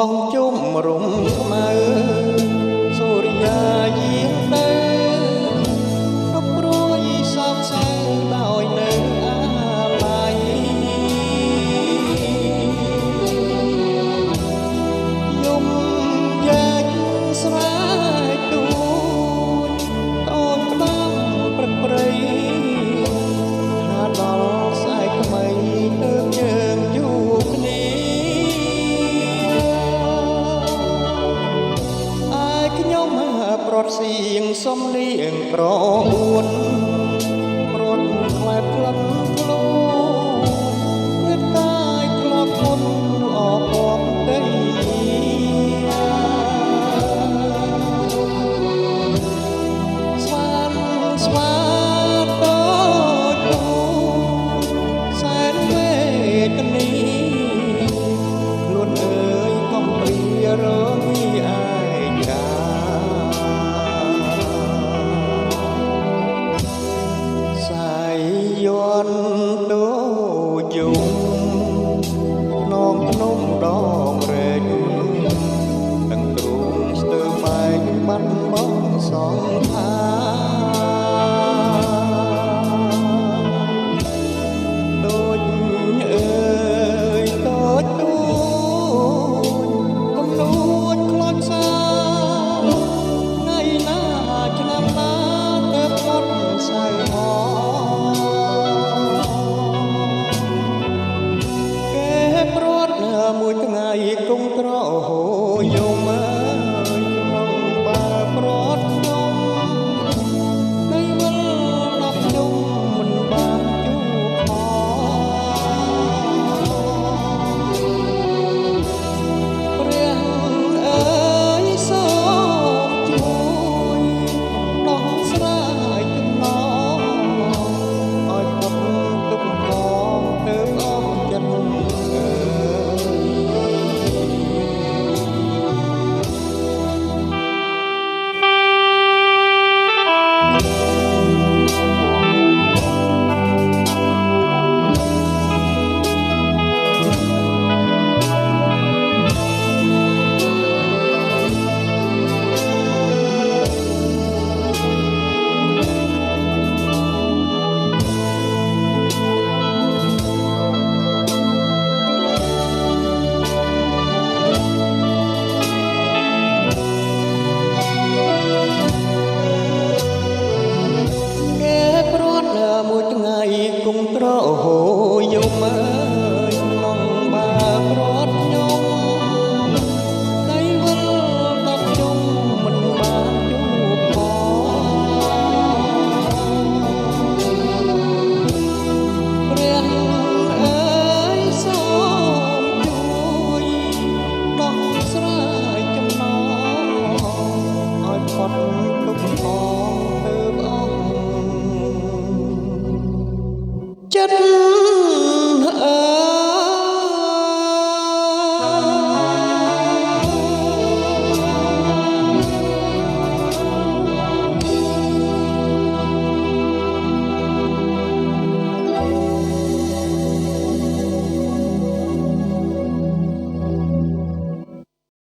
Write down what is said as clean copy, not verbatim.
បងជុំរំខ្មៅសូរិយាយាងទៅគ្រប់ព្រួយសោកសៅដោយនៅអាឡ័យយំយ៉ាច់ស្រែកទួចអូនផ្ដាំព្រឹកព្រៃថាដល់ស្អែកថ្មីទើបយើងជួបគ្នាប្រត់សៀងសំនៀងប្រអួនប្រត់ខ្លែបផ្លឹកខ្លួននឹកកាយធ្លាប់គុណអបអបដីស្វានស្វាតូចតូចសែនវេទនីខ្លួនអើយកុំព្រារមីអាយកាយន់ដូយំនំភ្នំដងរែកទាំងទ្រូងស្ទើរបែកបាត់បងសងថាដូចអើយតូចទួចកំនួចខ្លោចសាថ្ងៃណាឆ្នាំណាទើបផុតសៅមកមួយថ្ងៃគង់ក្រ